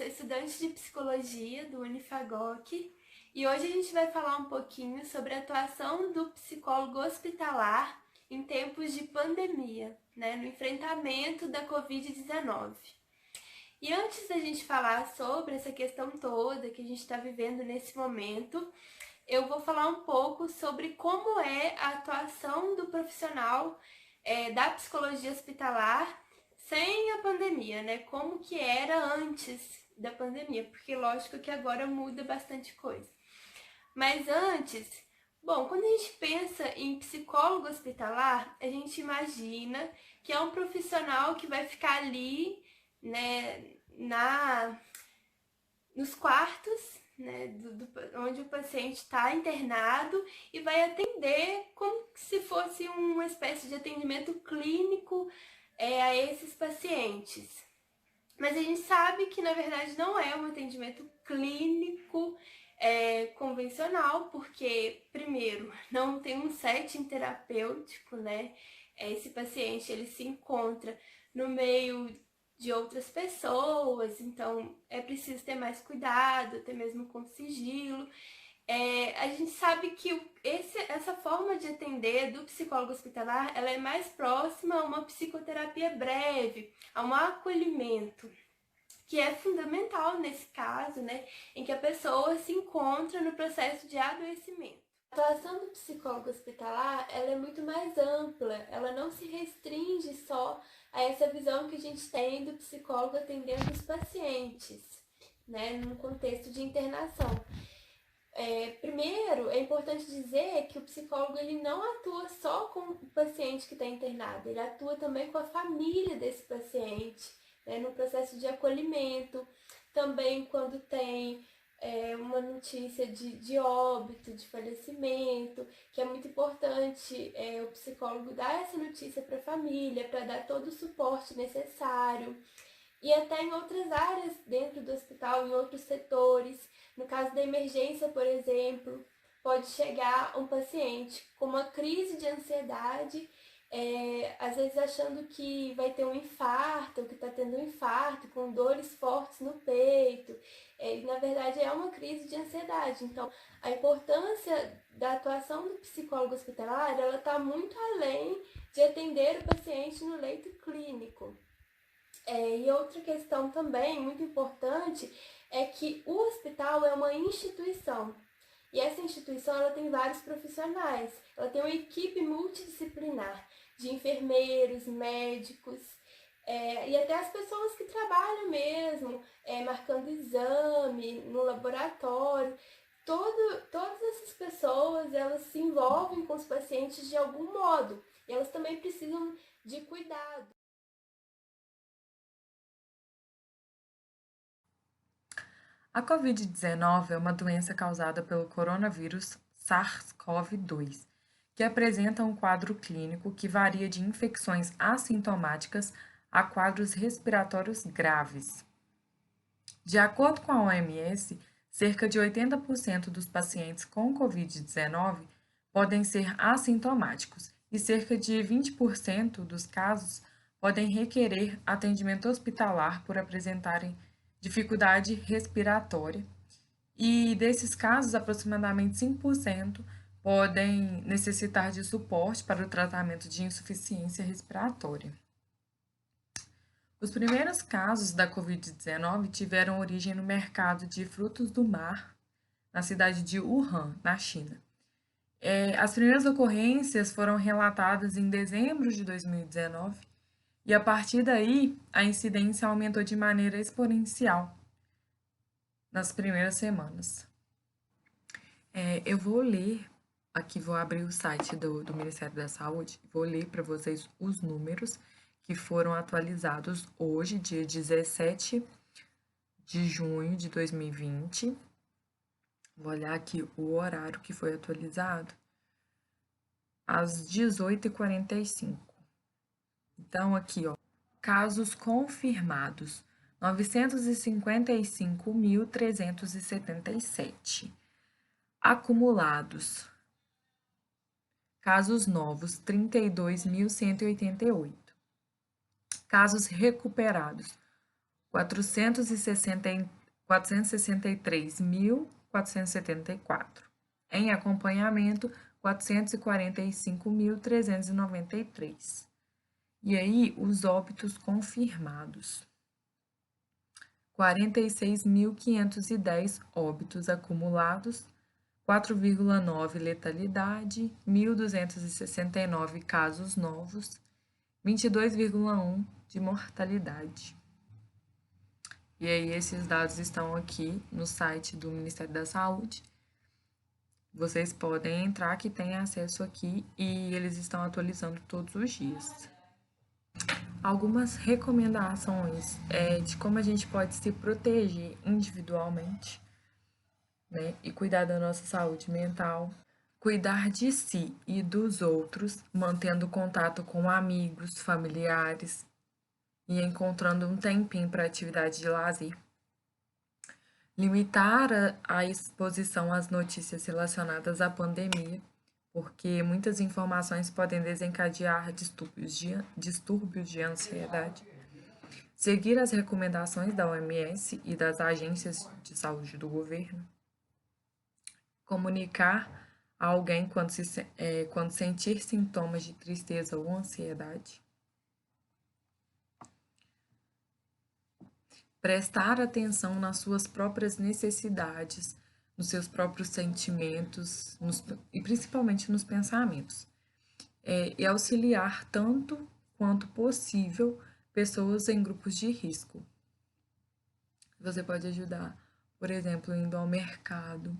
Estudante de psicologia do Unifagoc, e hoje a gente vai falar um pouquinho sobre a atuação do psicólogo hospitalar em tempos de pandemia, né, no enfrentamento da Covid-19. E antes da gente falar sobre essa questão toda que a gente está vivendo nesse momento, eu vou falar um pouco sobre como é a atuação do profissional da psicologia hospitalar sem a pandemia, né? Como que era antes da pandemia, porque lógico que agora muda bastante coisa. Mas antes, bom, quando a gente pensa em psicólogo hospitalar, a gente imagina que é um profissional que vai ficar ali, né, nos quartos, né, onde o paciente está internado e vai atender como se fosse uma espécie de atendimento clínico a esses pacientes. Mas a gente sabe que na verdade não é um atendimento clínico convencional, porque primeiro não tem um setting terapêutico, né? Esse paciente ele se encontra no meio de outras pessoas, então é preciso ter mais cuidado, até mesmo com sigilo. A gente sabe que essa forma de atender do psicólogo hospitalar, ela é mais próxima a uma psicoterapia breve, a um acolhimento, que é fundamental nesse caso, né, em que a pessoa se encontra no processo de adoecimento. A atuação do psicólogo hospitalar, ela é muito mais ampla, ela não se restringe só a essa visão que a gente tem do psicólogo atendendo os pacientes, né, no contexto de internação. Primeiro, é importante dizer que o psicólogo ele não atua só com o paciente que está internado, ele atua também com a família desse paciente, né, no processo de acolhimento, também quando tem uma notícia de óbito, de falecimento, que é muito importante o psicólogo dar essa notícia para a família, para dar todo o suporte necessário. E até em outras áreas dentro do hospital, em outros setores. No caso da emergência, por exemplo, pode chegar um paciente com uma crise de ansiedade, às vezes achando que vai ter um infarto, ou que está tendo um infarto, com dores fortes no peito. E, na verdade, é uma crise de ansiedade. Então, a importância da atuação do psicólogo hospitalar, ela está muito além de atender o paciente no leito clínico. E outra questão também muito importante é que o hospital é uma instituição. E essa instituição ela tem vários profissionais. Ela tem uma equipe multidisciplinar de enfermeiros, médicos e até as pessoas que trabalham mesmo, marcando exame no laboratório. Todas essas pessoas elas se envolvem com os pacientes de algum modo. E elas também precisam de cuidado. A Covid-19 é uma doença causada pelo coronavírus SARS-CoV-2, que apresenta um quadro clínico que varia de infecções assintomáticas a quadros respiratórios graves. De acordo com a OMS, cerca de 80% dos pacientes com Covid-19 podem ser assintomáticos e cerca de 20% dos casos podem requerer atendimento hospitalar por apresentarem dificuldade respiratória. E desses casos, aproximadamente 5% podem necessitar de suporte para o tratamento de insuficiência respiratória. Os primeiros casos da Covid-19 tiveram origem no mercado de frutos do mar, na cidade de Wuhan, na China. As primeiras ocorrências foram relatadas em dezembro de 2019 e, a partir daí, a incidência aumentou de maneira exponencial nas primeiras semanas. Eu vou ler, aqui vou abrir o site do Ministério da Saúde, vou ler para vocês os números que foram atualizados hoje, dia 17 de junho de 2020. Vou olhar aqui o horário que foi atualizado, às 18h45. Então, aqui, ó, casos confirmados, 955.377. Acumulados, casos novos, 32.188. Casos recuperados, 463.474. Em acompanhamento, 445.393. E aí, os óbitos confirmados. 46.510 óbitos acumulados, 4,9 letalidade, 1.269 casos novos, 22,1 de mortalidade. E aí, esses dados estão aqui no site do Ministério da Saúde. Vocês podem entrar, que tem acesso aqui, e eles estão atualizando todos os dias. Algumas recomendações de como a gente pode se proteger individualmente, né, e cuidar da nossa saúde mental. Cuidar de si e dos outros, mantendo contato com amigos, familiares e encontrando um tempinho para atividade de lazer. Limitar a exposição às notícias relacionadas à pandemia, porque muitas informações podem desencadear distúrbios de ansiedade. Seguir as recomendações da OMS e das agências de saúde do governo. Comunicar a alguém quando sentir sintomas de tristeza ou ansiedade. Prestar atenção nas suas próprias necessidades, nos seus próprios sentimentos e principalmente nos pensamentos. E auxiliar tanto quanto possível pessoas em grupos de risco. Você pode ajudar, por exemplo, indo ao mercado,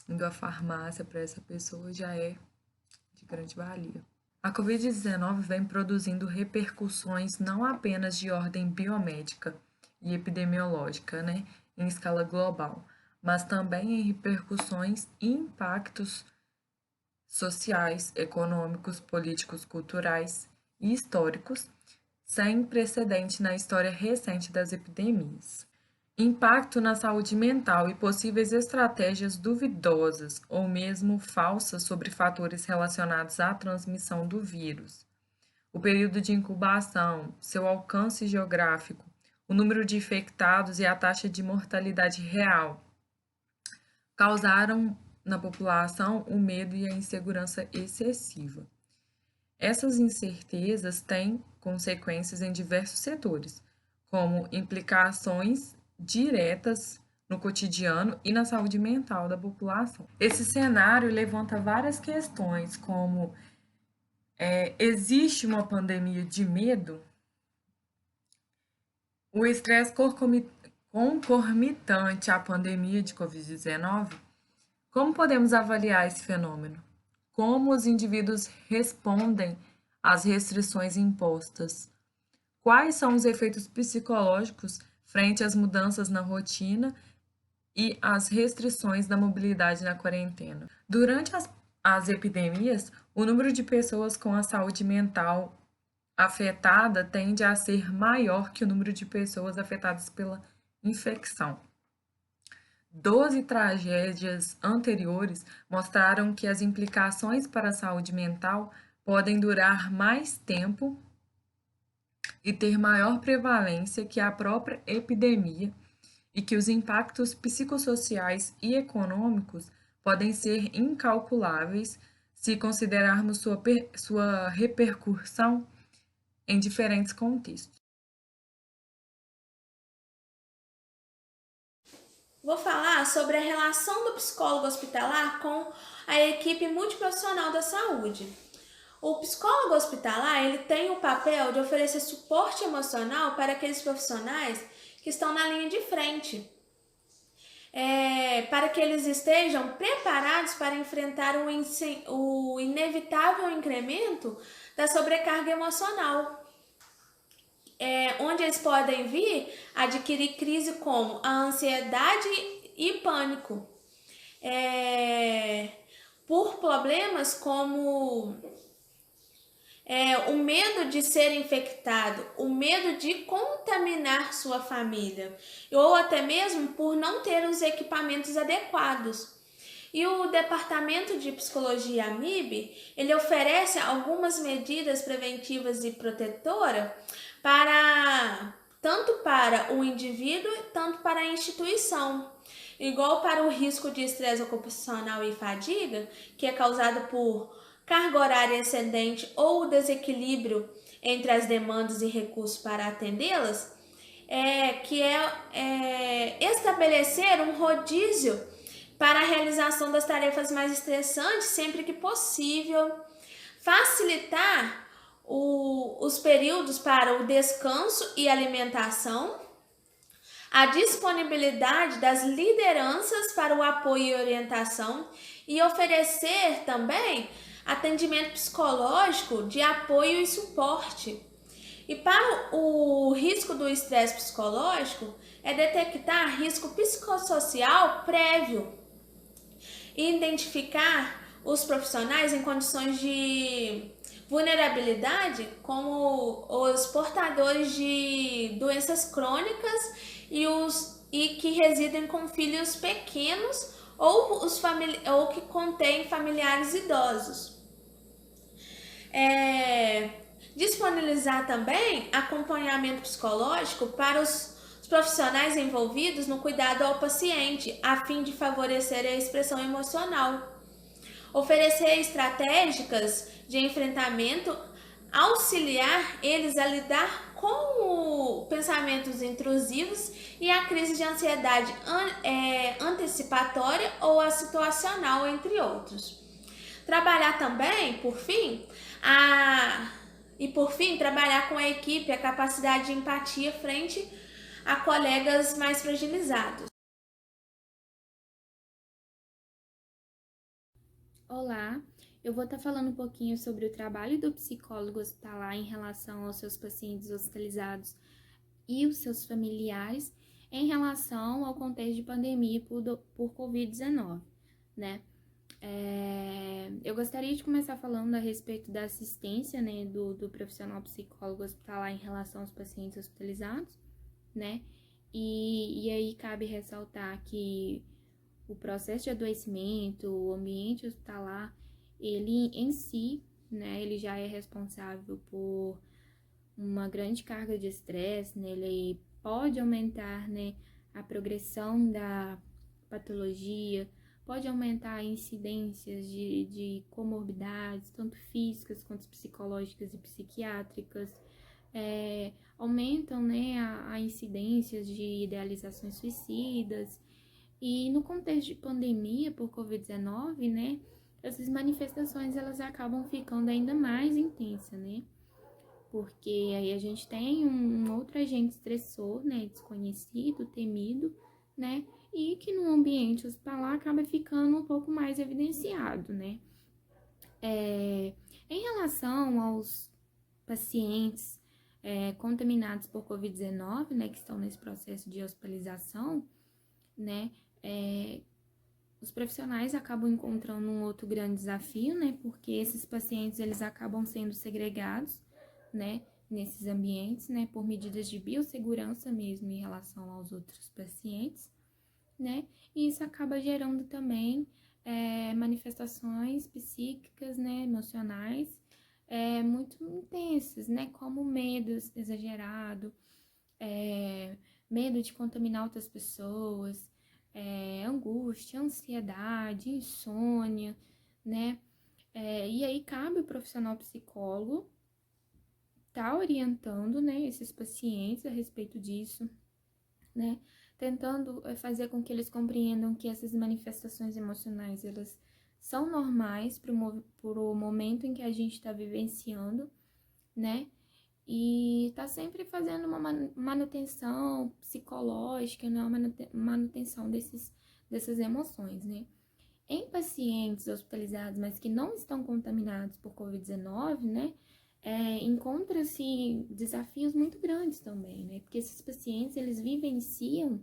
indo à farmácia para essa pessoa já é de grande valia. A Covid-19 vem produzindo repercussões não apenas de ordem biomédica e epidemiológica, né, em escala global, mas também em repercussões e impactos sociais, econômicos, políticos, culturais e históricos, sem precedente na história recente das epidemias. Impacto na saúde mental e possíveis estratégias duvidosas ou mesmo falsas sobre fatores relacionados à transmissão do vírus. O período de incubação, seu alcance geográfico, o número de infectados e a taxa de mortalidade real causaram na população o medo e a insegurança excessiva. Essas incertezas têm consequências em diversos setores, como implicações diretas no cotidiano e na saúde mental da população. Esse cenário levanta várias questões, como existe uma pandemia de medo? O estresse concomitante à pandemia de Covid-19? Como podemos avaliar esse fenômeno? Como os indivíduos respondem às restrições impostas? Quais são os efeitos psicológicos frente às mudanças na rotina e às restrições da mobilidade na quarentena? Durante as epidemias, o número de pessoas com a saúde mental afetada tende a ser maior que o número de pessoas afetadas pela infecção. 12 tragédias anteriores mostraram que as implicações para a saúde mental podem durar mais tempo e ter maior prevalência que a própria epidemia e que os impactos psicossociais e econômicos podem ser incalculáveis se considerarmos sua repercussão em diferentes contextos. Vou falar sobre a relação do psicólogo hospitalar com a equipe multiprofissional da saúde. O psicólogo hospitalar ele tem o papel de oferecer suporte emocional para aqueles profissionais que estão na linha de frente, para que eles estejam preparados para enfrentar o inevitável incremento da sobrecarga emocional. Onde eles podem vir adquirir crise como a ansiedade e pânico, por problemas como o medo de ser infectado, o medo de contaminar sua família, ou até mesmo por não ter os equipamentos adequados. E o Departamento de Psicologia AMIB, ele oferece algumas medidas preventivas e protetoras para tanto para o indivíduo, tanto para a instituição. Igual para o risco de estresse ocupacional e fadiga, que é causado por carga horária excedente ou desequilíbrio entre as demandas e recursos para atendê-las, estabelecer um rodízio para a realização das tarefas mais estressantes sempre que possível, facilitar os períodos para o descanso e alimentação, a disponibilidade das lideranças para o apoio e orientação e oferecer também atendimento psicológico de apoio e suporte. E para o risco do estresse psicológico, é detectar risco psicossocial prévio e identificar os profissionais em condições de vulnerabilidade, como os portadores de doenças crônicas e que residem com filhos pequenos ou que contêm familiares idosos. Disponibilizar também acompanhamento psicológico para os profissionais envolvidos no cuidado ao paciente, a fim de favorecer a expressão emocional. Oferecer estratégicas de enfrentamento, auxiliar eles a lidar com pensamentos intrusivos e a crise de ansiedade antecipatória ou a situacional, entre outros. Trabalhar também, por fim, trabalhar com a equipe a capacidade de empatia frente a colegas mais fragilizados. Olá, eu vou estar falando um pouquinho sobre o trabalho do psicólogo hospitalar em relação aos seus pacientes hospitalizados e os seus familiares em relação ao contexto de pandemia por Covid-19, né? Eu gostaria de começar falando a respeito da assistência, né, do profissional psicólogo hospitalar em relação aos pacientes hospitalizados, né? E aí cabe ressaltar que o processo de adoecimento, o ambiente hospitalar, ele em si, né, ele já é responsável por uma grande carga de estresse, né, ele pode aumentar, né, a progressão da patologia, pode aumentar incidências de comorbidades, tanto físicas quanto psicológicas e psiquiátricas, aumentam, né, a incidências de idealizações suicidas. E no contexto de pandemia por Covid-19, né, essas manifestações elas acabam ficando ainda mais intensas, né? Porque aí a gente tem um outro agente estressor, né, desconhecido, temido, né, e que no ambiente hospitalar acaba ficando um pouco mais evidenciado, né? Em relação aos pacientes contaminados por Covid-19, né, que estão nesse processo de hospitalização, né, os profissionais acabam encontrando um outro grande desafio, né, porque esses pacientes eles acabam sendo segregados, né, nesses ambientes, né, por medidas de biossegurança mesmo em relação aos outros pacientes, né, e isso acaba gerando também manifestações psíquicas, né, emocionais, muito intensas, né, como medo exagerado, medo de contaminar outras pessoas, angústia, ansiedade, insônia, né? E aí cabe o profissional psicólogo tá orientando, né, esses pacientes a respeito disso, né? Tentando fazer com que eles compreendam que essas manifestações emocionais, elas são normais pro momento em que a gente está vivenciando, né? E tá sempre fazendo uma manutenção psicológica, né? Uma manutenção dessas emoções, né? Em pacientes hospitalizados, mas que não estão contaminados por Covid-19, né? Encontra-se desafios muito grandes também, né? Porque esses pacientes, eles vivenciam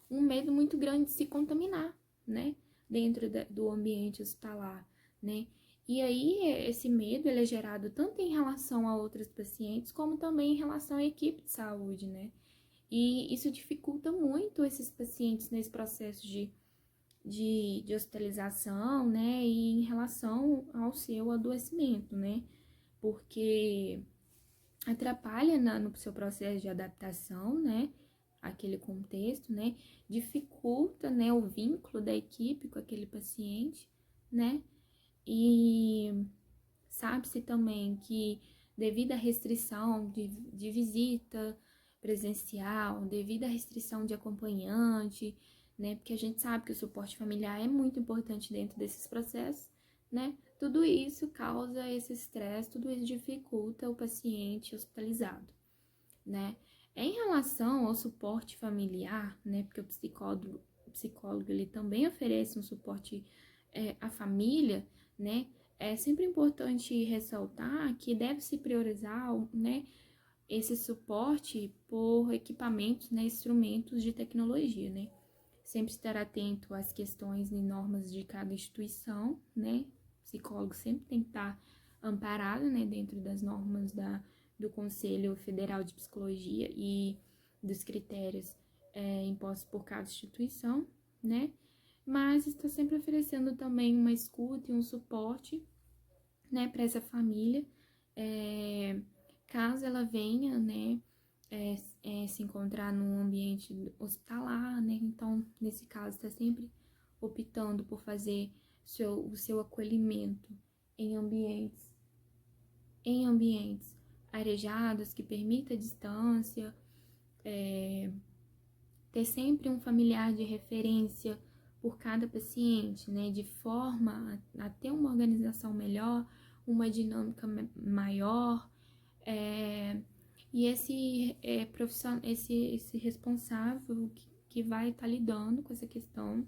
um medo muito grande de se contaminar, né? Dentro do ambiente hospitalar, né? E aí, esse medo, ele é gerado tanto em relação a outros pacientes, como também em relação à equipe de saúde, né? E isso dificulta muito esses pacientes nesse processo de hospitalização, né? E em relação ao seu adoecimento, né? Porque atrapalha no seu processo de adaptação, né, àquele contexto, né, dificulta, né, o vínculo da equipe com aquele paciente, né, e sabe-se também que devido à restrição de visita presencial, devido à restrição de acompanhante, né, porque a gente sabe que o suporte familiar é muito importante dentro desses processos, né, tudo isso causa esse estresse, tudo isso dificulta o paciente hospitalizado, né. Em relação ao suporte familiar, né, porque o psicólogo ele também oferece um suporte à família, né, é sempre importante ressaltar que deve-se priorizar, né, esse suporte por equipamentos, né, instrumentos de tecnologia, né. Sempre estar atento às questões e normas de cada instituição, né. O psicólogo sempre tem que estar amparado, né, dentro das normas do Conselho Federal de Psicologia e dos critérios impostos por cada instituição, né. Mas está sempre oferecendo também uma escuta e um suporte, né, para essa família, caso ela venha, né, se encontrar num ambiente hospitalar, né, então, nesse caso, está sempre optando por fazer o seu acolhimento em ambientes arejados, que permita a distância, ter sempre um familiar de referência por cada paciente, né, de forma a ter uma organização melhor, uma dinâmica maior, e esse profissional, esse responsável que vai estar lidando com essa questão